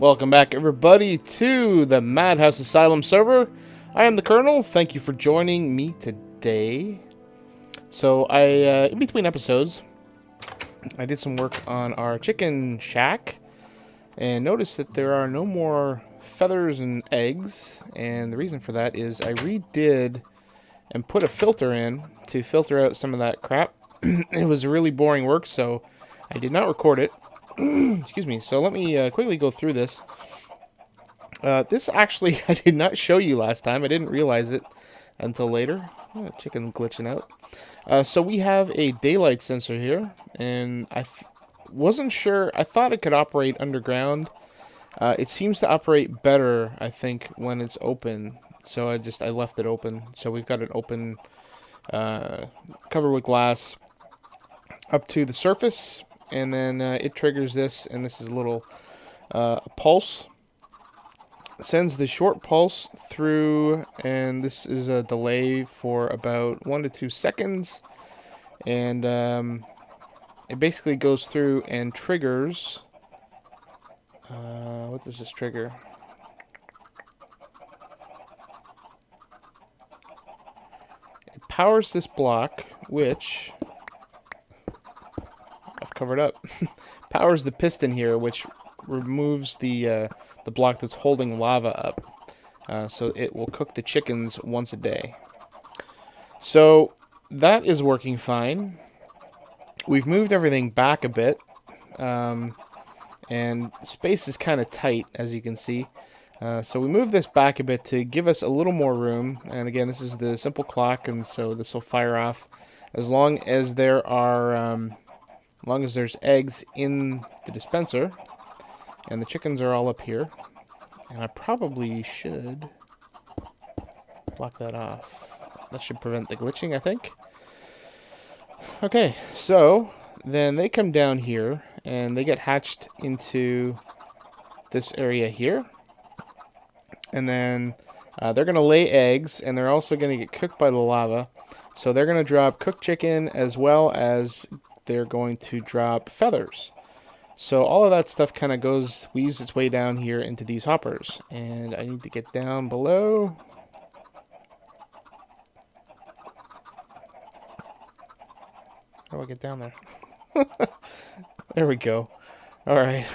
Welcome back, everybody, to the Madhouse Asylum server. I am the Colonel. Thank you for joining me today. So, in between episodes, I did some work on our chicken shack and noticed that there are no more feathers and eggs. And the reason for that is I redid and put a filter in to filter out some of that crap. It was really boring work, so I did not record it. Excuse me. So let me quickly go through this. This actually I did not show you last time. I didn't realize it until later. Oh, chicken glitching out. So we have a daylight sensor here, and I wasn't sure. I thought it could operate underground. It seems to operate better, I think, when it's open. So I left it open. So we've got it open, covered with glass, up to the surface, and then it triggers this, and this is a little pulse. Sends the short pulse through, and this is a delay for about 1 to 2 seconds, and it basically goes through and triggers. What does this trigger? It powers this block, which I've covered up. Powers the piston here, which removes the block that's holding lava up. So it will cook the chickens once a day. So that is working fine. We've moved everything back a bit. And space is kind of tight, as you can see. So we move this back a bit to give us a little more room. And again, this is the simple clock, and so this will fire off as long as there are, as long as there's eggs in the dispenser. And the chickens are all up here. And I probably should block that off. That should prevent the glitching, I think. Okay, so then they come down here and they get hatched into this area here. And then they're going to lay eggs, and they're also going to get cooked by the lava. So they're going to drop cooked chicken, as well as they're going to drop feathers. So all of that stuff kind of weaves its way down here into these hoppers. And I need to get down below. How do I get down there? There we go. Alright.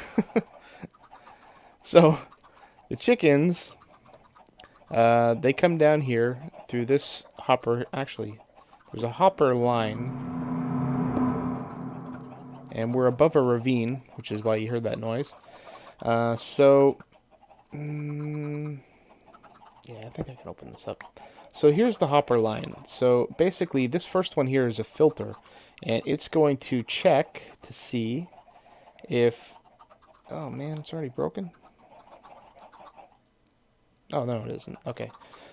So, the chickens, they come down here through this hopper. Actually, there's a hopper line. And we're above a ravine, which is why you heard that noise. Yeah, I think I can open this up. So here's the hopper line. So basically, this first one here is a filter. And it's going to check to see if... Oh man, it's already broken? Oh, no, it isn't. Okay.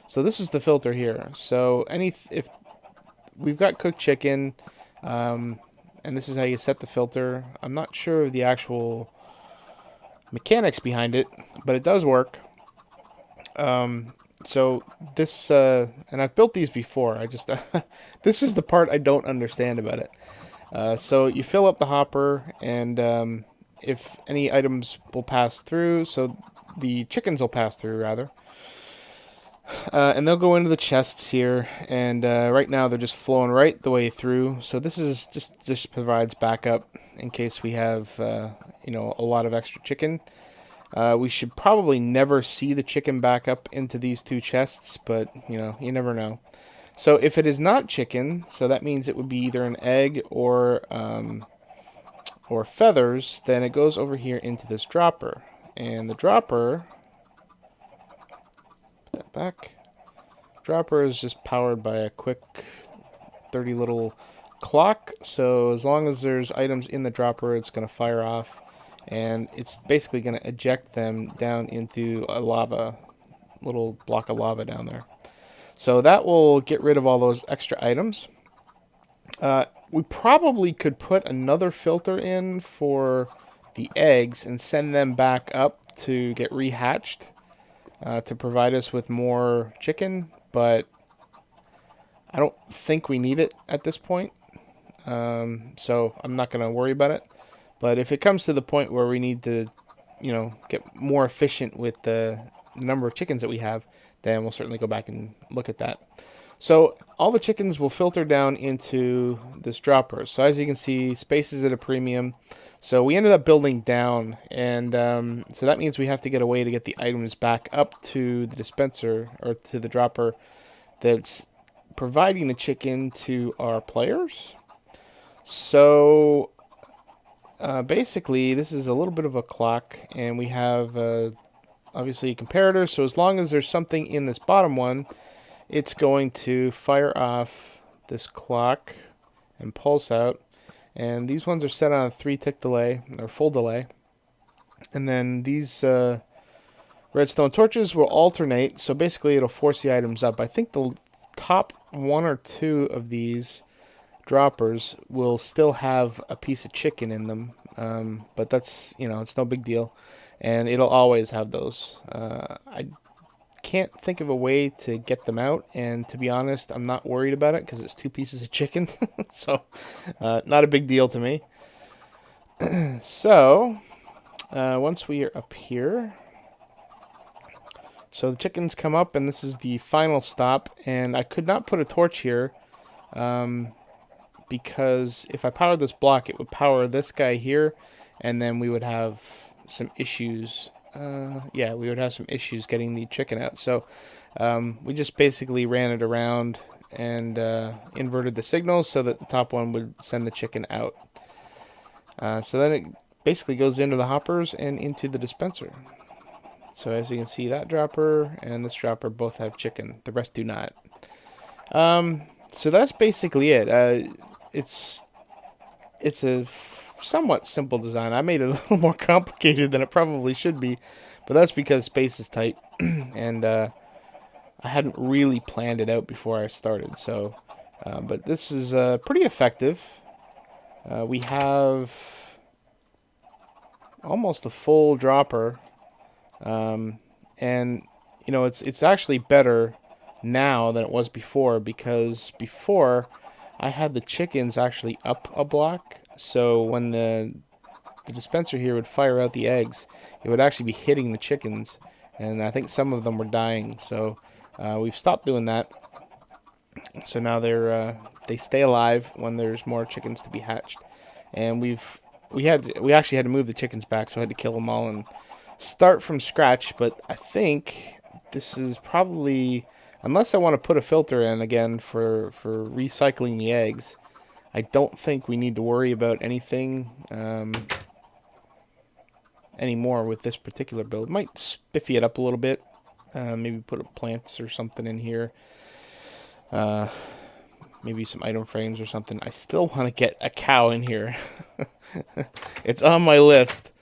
So this is the filter here. So if we've got cooked chicken... and this is how you set the filter. I'm not sure of the actual mechanics behind it, but it does work. So this, and I've built these before. This is the part I don't understand about it. So you fill up the hopper, and if any items will pass through, so the chickens will pass through, rather. And they'll go into the chests here, and right now they're just flowing right the way through. So this is just provides backup in case we have a lot of extra chicken. We should probably never see the chicken back up into these two chests, but you never know. So if it is not chicken, so that means it would be either an egg or feathers. Then it goes over here into this dropper, and the dropper. That back. Dropper is just powered by a quick 30 little clock, so as long as there's items in the dropper, it's going to fire off, and it's basically going to eject them down into a little block of lava down there. So that will get rid of all those extra items. We probably could put another filter in for the eggs and send them back up to get rehatched. To provide us with more chicken, but I don't think we need it at this point. So I'm not going to worry about it. But if it comes to the point where we need to get more efficient with the number of chickens that we have, then we'll certainly go back and look at that. So all the chickens will filter down into this dropper. So as you can see, space is at a premium. So we ended up building down, and so that means we have to get a way to get the items back up to the dispenser, or to the dropper that's providing the chicken to our players. So basically, this is a little bit of a clock, and we have obviously a comparator. So as long as there's something in this bottom one, it's going to fire off this clock and pulse out. And these ones are set on a 3-tick delay, or full delay. And then these redstone torches will alternate, so basically it'll force the items up. I think the top 1 or 2 of these droppers will still have a piece of chicken in them, but that's, it's no big deal, and it'll always have those. I can't think of a way to get them out, and to be honest, I'm not worried about it because it's 2 pieces of chicken, so not a big deal to me. So once we are up here, so the chickens come up, and this is the final stop, and I could not put a torch here because if I powered this block, it would power this guy here, and then we would have some issues. Yeah, we would have some issues getting the chicken out. So we just basically ran it around and inverted the signal so that the top one would send the chicken out. So then it basically goes into the hoppers and into the dispenser. So as you can see, that dropper and this dropper both have chicken. The rest do not. So that's basically it. It's a somewhat simple design. I made it a little more complicated than it probably should be, but that's because space is tight, and I hadn't really planned it out before I started. So, but this is pretty effective. We have almost a full dropper, and it's actually better now than it was before, because before I had the chickens actually up a block, so when the dispenser here would fire out the eggs, it would actually be hitting the chickens, and I think some of them were dying. So we've stopped doing that. So now they stay alive when there's more chickens to be hatched, and we actually had to move the chickens back, so I had to kill them all and start from scratch. But I think this is probably, unless I want to put a filter in again for recycling the eggs, I don't think we need to worry about anything anymore with this particular build. Might spiffy it up a little bit. Maybe put plants or something in here. Maybe some item frames or something. I still want to get a cow in here. It's on my list.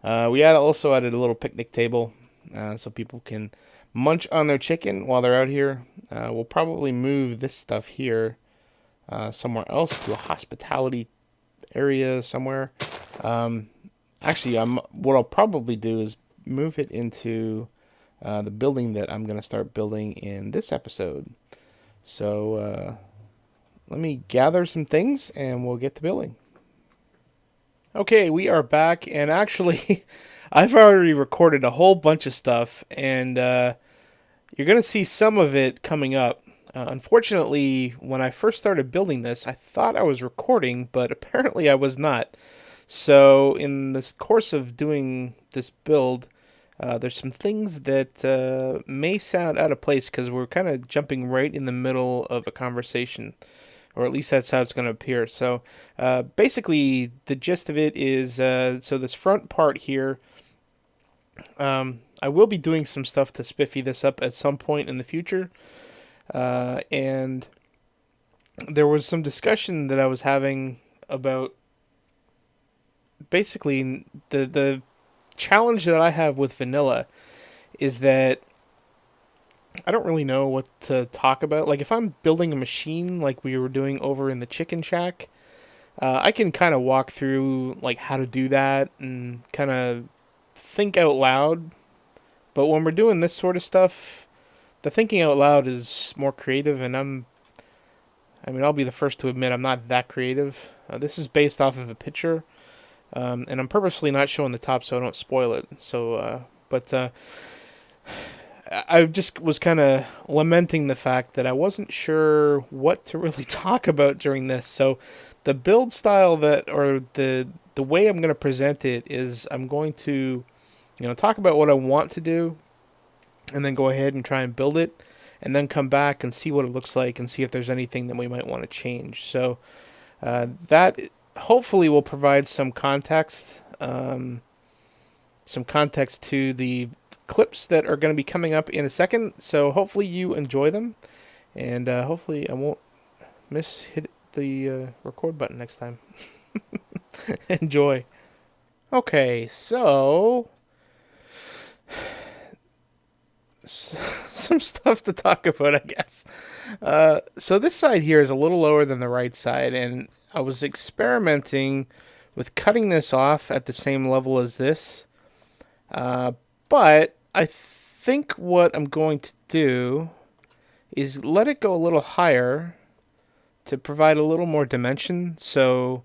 We also added a little picnic table so people can munch on their chicken while they're out here. We'll probably move this stuff here somewhere else, to a hospitality area somewhere. Actually, what I'll probably do is move it into the building that I'm going to start building in this episode. So let me gather some things and we'll get to building. Okay, we are back, and actually I've already recorded a whole bunch of stuff, and you're going to see some of it coming up. Unfortunately, when I first started building this, I thought I was recording, but apparently I was not. So in this course of doing this build, there's some things that may sound out of place because we're kind of jumping right in the middle of a conversation, or at least that's how it's going to appear. So basically, the gist of it is, so this front part here, I will be doing some stuff to spiffy this up at some point in the future. And there was some discussion that I was having about basically the challenge that I have with vanilla is that I don't really know what to talk about. Like, if I'm building a machine like we were doing over in the chicken shack, I can kind of walk through like how to do that and kind of think out loud. But when we're doing this sort of stuff, the thinking out loud is more creative, and I'll be the first to admit I'm not that creative. This is based off of a picture And I'm purposely not showing the top so I don't spoil it. So, I just was kind of lamenting the fact that I wasn't sure what to really talk about during this. So, the build style or the way I'm going to present it is I'm going to, talk about what I want to do, and then go ahead and try and build it, and then come back and see what it looks like and see if there's anything that we might want to change. So, that hopefully will provide some context, to the clips that are going to be coming up in a second. So hopefully you enjoy them, and hopefully I won't hit the record button next time. Enjoy. Okay, so some stuff to talk about, I guess. So this side here is a little lower than the right side, and I was experimenting with cutting this off at the same level as this. But I think what I'm going to do is let it go a little higher to provide a little more dimension. So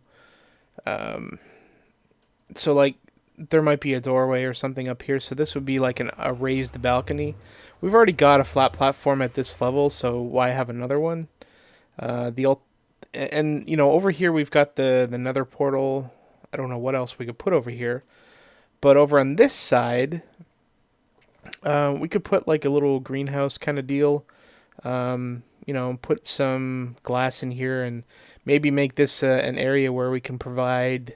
like there might be a doorway or something up here. So this would be like a raised balcony. We've already got a flat platform at this level, so why have another one? Over here we've got the nether portal. I don't know what else we could put over here. But over on this side, we could put like a little greenhouse kind of deal. Put some glass in here and maybe make this an area where we can provide,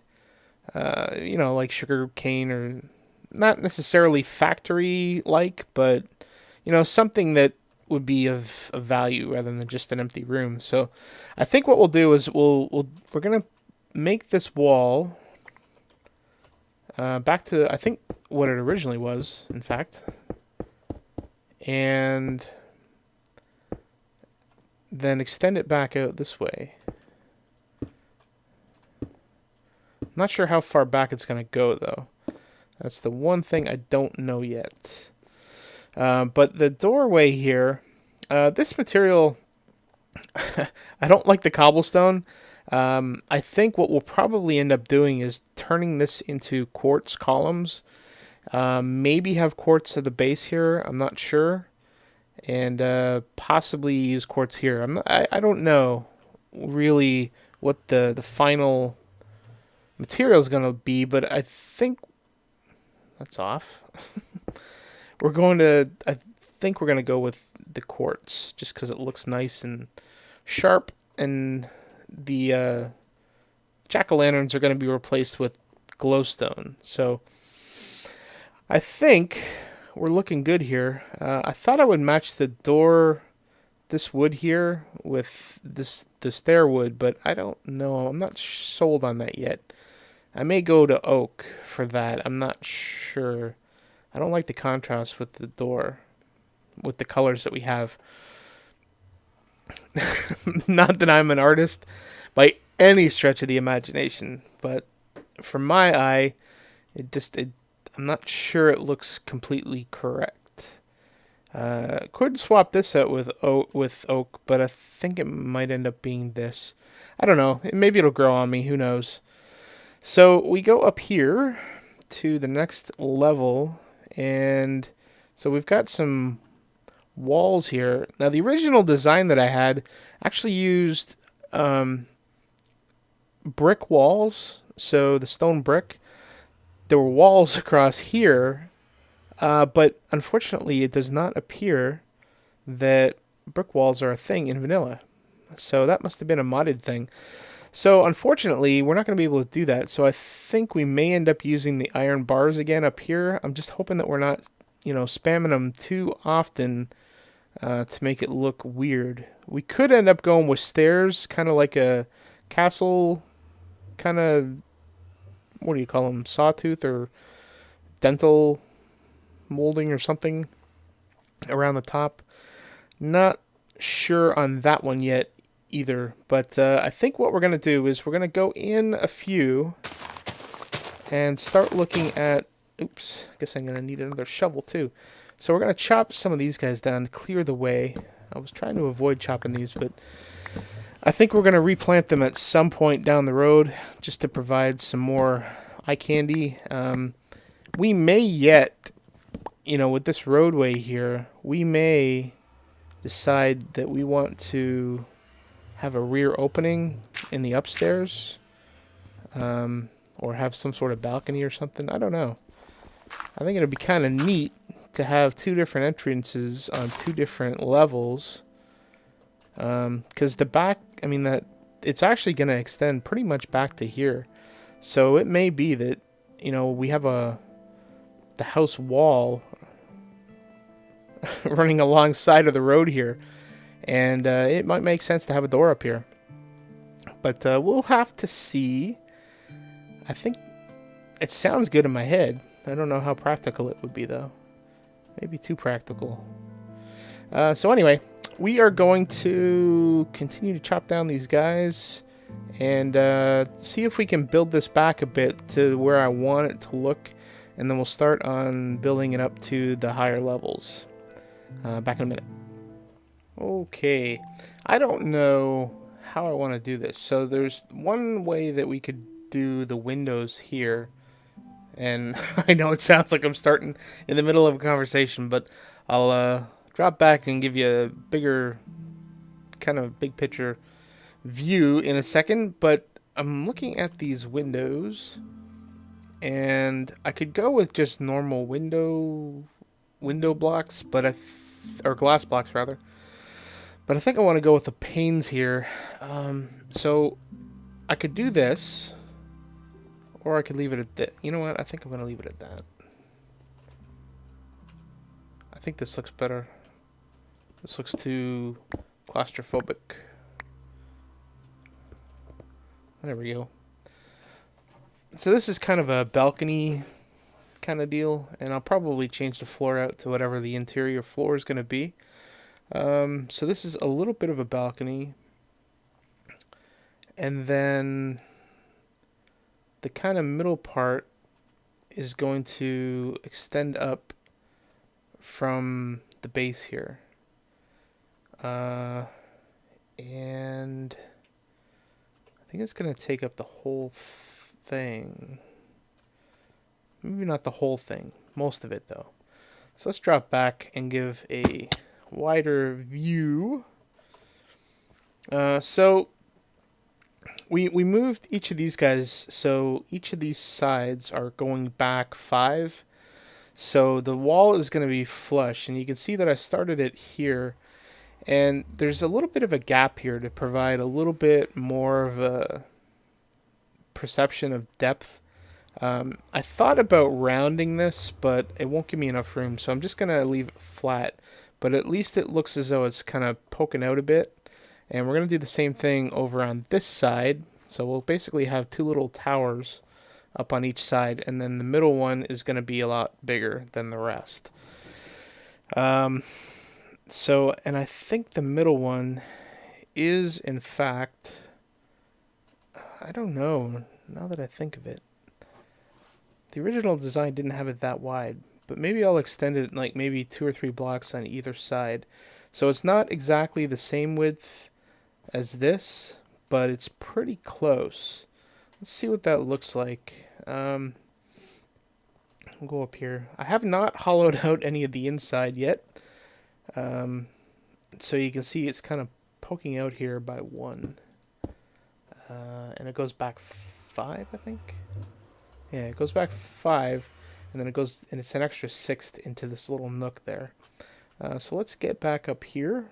like sugar cane, or not necessarily factory-like, but, something that would be of value rather than just an empty room. So I think what we'll do is we're going to make this wall back to, I think, what it originally was, in fact. And then extend it back out this way. I'm not sure how far back it's going to go, though. That's the one thing I don't know yet. But the doorway here, this material, I don't like the cobblestone. I think what we'll probably end up doing is turning this into quartz columns. Maybe have quartz at the base here. I'm not sure. And possibly use quartz here. I don't know really what the final material is going to be, but I think that's off. I think we're going to go with the quartz just because it looks nice and sharp, and the jack-o'-lanterns are going to be replaced with glowstone. So I think we're looking good here. I thought I would match the door, this wood here, with the stair wood, but I don't know. I'm not sold on that yet. I may go to oak for that. I'm not sure. I don't like the contrast with the door, with the colors that we have. Not that I'm an artist by any stretch of the imagination, but for my eye, I'm not sure it looks completely correct. Could swap this out with oak, but I think it might end up being this. I don't know. Maybe it'll grow on me. Who knows? So we go up here to the next level, and so we've got some walls here. Now, the original design that I had actually used brick walls, so the stone brick. There were walls across here, but unfortunately it does not appear that brick walls are a thing in vanilla. So that must have been a modded thing. So unfortunately, we're not going to be able to do that. So I think we may end up using the iron bars again up here. I'm just hoping that we're not, spamming them too often to make it look weird. We could end up going with stairs, kind of like a castle, kind of, what do you call them, sawtooth or dental molding or something around the top. Not sure on that one yet either, but I think what we're going to do is we're going to go in a few and start looking at, oops, I guess I'm going to need another shovel too. So we're going to chop some of these guys down to clear the way. I was trying to avoid chopping these, but I think we're going to replant them at some point down the road just to provide some more eye candy. We may yet, with this roadway here, we may decide that we want to have a rear opening in the upstairs, or have some sort of balcony or something. I don't know. I think it'd be kind of neat to have two different entrances on two different levels. Because the back, it's actually going to extend pretty much back to here. So it may be that, we have the house wall running alongside of the road here. And it might make sense to have a door up here. But we'll have to see. I think it sounds good in my head. I don't know how practical it would be, though. Maybe too practical. So anyway, we are going to continue to chop down these guys and see if we can build this back a bit to where I want it to look. And then we'll start on building it up to the higher levels. Back in a minute. Okay, I don't know how I want to do this. So there's one way that we could do the windows here. And I know it sounds like I'm starting in the middle of a conversation, but I'll drop back and give you a bigger, kind of big picture view in a second. But I'm looking at these windows, and I could go with just normal window blocks, but or glass blocks rather. But I think I want to go with the panes here. So I could do this. Or I could leave it at that. You know what? I think I'm going to leave it at that. I think this looks better. This looks too claustrophobic. There we go. So this is kind of a balcony kind of deal. And I'll probably change the floor out to whatever the interior floor is going to be. So this is a little bit of a balcony. And then the kind of middle part is going to extend up from the base here. And I think it's going to take up the whole thing. Maybe not the whole thing. Most of it, though. So let's drop back and give a wider view. So we moved each of these guys, so each of these sides are going back 5. So the wall is going to be flush, and you can see that I started it here. And there's a little bit of a gap here to provide a little bit more of a perception of depth. I thought about rounding this, but it won't give me enough room, so I'm just going to leave it flat. But at least it looks as though it's kind of poking out a bit. And we're going to do the same thing over on this side. So we'll basically have two little towers up on each side. And then the middle one is going to be a lot bigger than the rest. And I think the middle one is, in fact, I don't know, now that I think of it. The original design didn't have it that wide. But maybe I'll extend it like maybe 2 or 3 blocks on either side. So it's not exactly the same width as this, but it's pretty close. Let's see what that looks like. We'll go up here. I have not hollowed out any of the inside yet. So you can see it's kind of poking out here by 1. And it goes back 5, I think. Yeah, it goes back 5, and then it goes, and it's an extra 1/6 into this little nook there. So let's get back up here.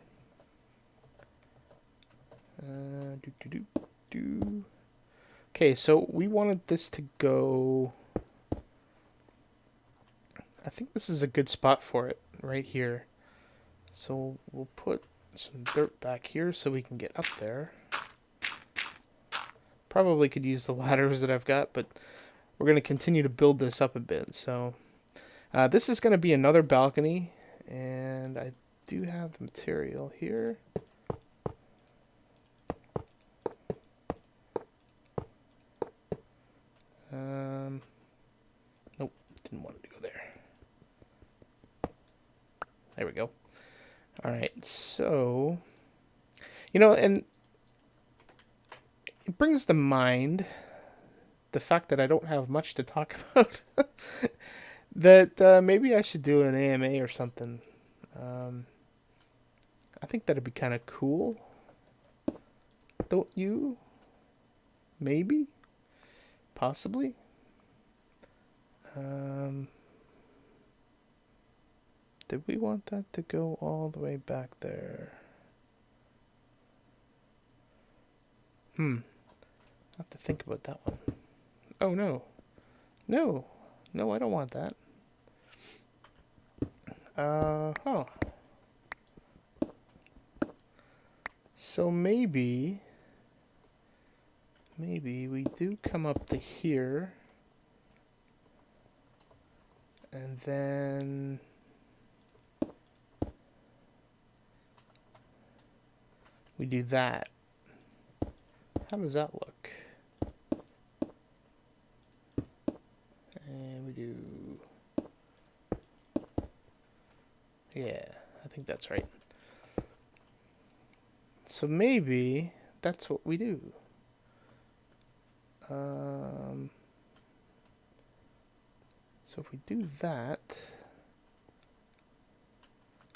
Okay, so we wanted this to go, I think this is a good spot for it, right here. So we'll put some dirt back here so we can get up there. Probably could use the ladders that I've got, but we're going to continue to build this up a bit. So this is going to be another balcony, and I do have the material here. Nope, didn't want it to go there. There we go. All right, so, and it brings to mind the fact that I don't have much to talk about. That maybe I should do an AMA or something. I think that'd be kind of cool. Don't you? Maybe? Possibly? Did we want that to go all the way back there? I have to think about that one. Oh, no. No. No, I don't want that. Huh. So maybe we do come up to here. And then we do that. How does that look? And we do... Yeah, I think that's right. So maybe that's what we do. So if we do that...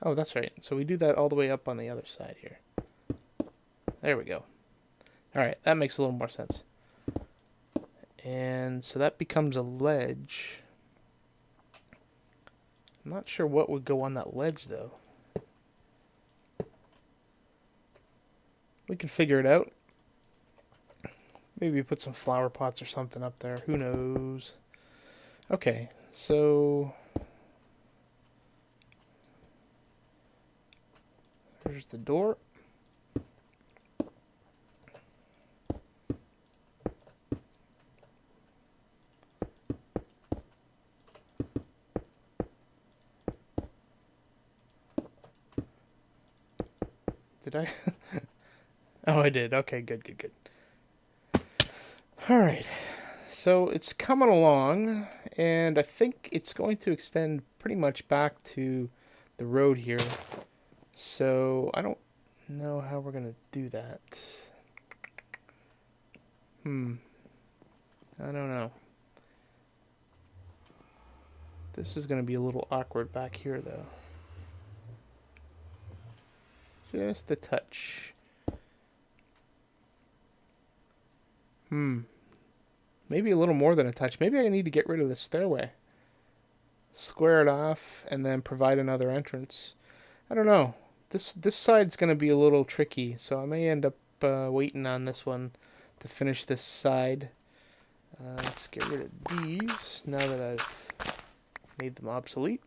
Oh, that's right. So we do that all the way up on the other side here. There we go. Alright, that makes a little more sense. And so that becomes a ledge. I'm not sure what would go on that ledge, though. We can figure it out. Maybe put some flower pots or something up there. Who knows? Okay, so... There's the door. Did I? Oh, I did. Okay, good, good, good. Alright. So it's coming along, and I think it's going to extend pretty much back to the road here. So I don't know how we're going to do that. I don't know. This is going to be a little awkward back here, though. Just a touch. Maybe a little more than a touch. Maybe I need to get rid of this stairway. Square it off and then provide another entrance. I don't know. This side's going to be a little tricky, so I may end up waiting on this one to finish this side. Let's get rid of these now that I've made them obsolete.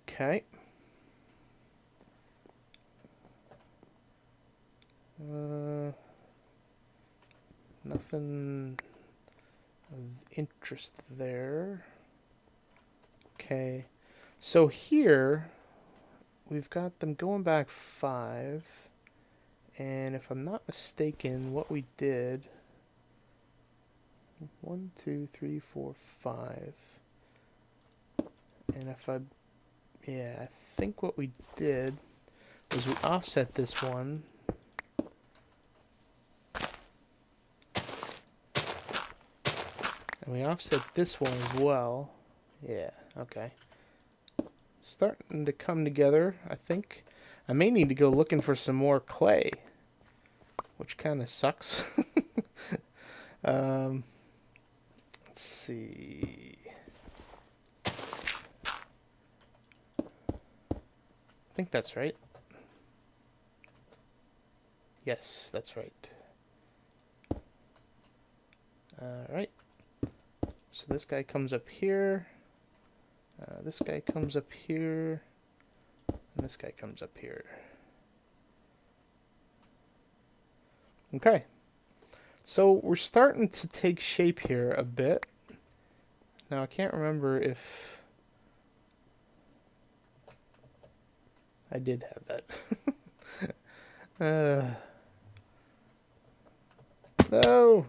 Okay. Nothing of interest there. Okay. So here, we've got them going back 5. And if I'm not mistaken, what we did... 1, 2, 3, 4, 5. And if I... Yeah, I think what we did was we offset this one. And we offset this one as well. Yeah, okay. Starting to come together, I think. I may need to go looking for some more clay, which kind of sucks. Let's see. I think that's right. Yes, that's right. Alright. So this guy comes up here. This guy comes up here. And this guy comes up here. Okay. So we're starting to take shape here a bit. Now I can't remember if I did have that. No!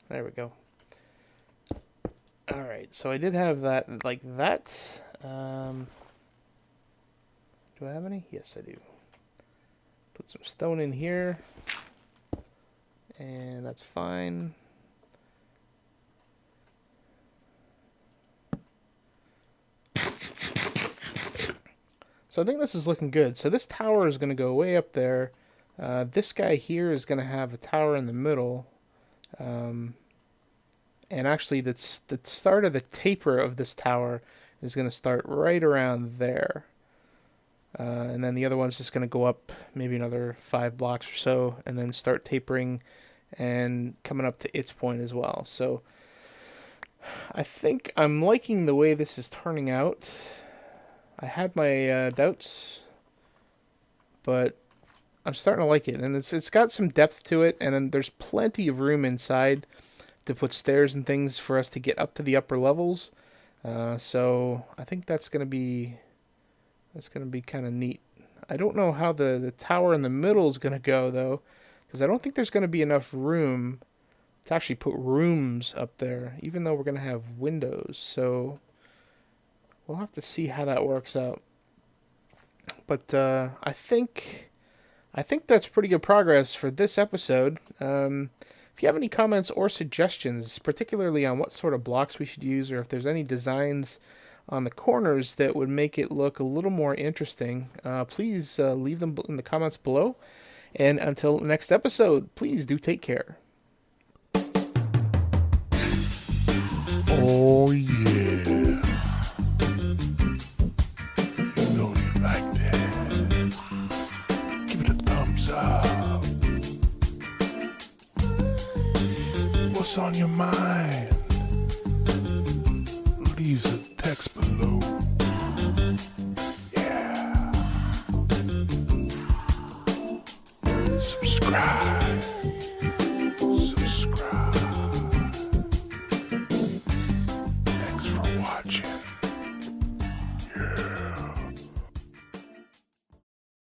There we go. Alright, so I did have that like that. Do I have any? Yes, I do. Put some stone in here. And that's fine. So I think this is looking good. So this tower is going to go way up there. This guy here is going to have a tower in the middle. And actually, the start of the taper of this tower is going to start right around there. And then the other one's just going to go up maybe another 5 blocks or so, and then start tapering and coming up to its point as well. So I think I'm liking the way this is turning out. I had my doubts, but I'm starting to like it, and it's got some depth to it, and then there's plenty of room inside to put stairs and things for us to get up to the upper levels. So I think that's gonna be kind of neat. I don't know how the tower in the middle is gonna go though, because I don't think there's gonna be enough room to actually put rooms up there, even though we're gonna have windows. So we'll have to see how that works out. But I think that's pretty good progress for this episode. If you have any comments or suggestions, particularly on what sort of blocks we should use, or if there's any designs on the corners that would make it look a little more interesting, please leave them in the comments below. And until next episode, please do take care. Oh yeah. You know you like that. Give it a thumbs up. What's on your mind? Leave a text below. Yeah. Subscribe. Thanks for watching.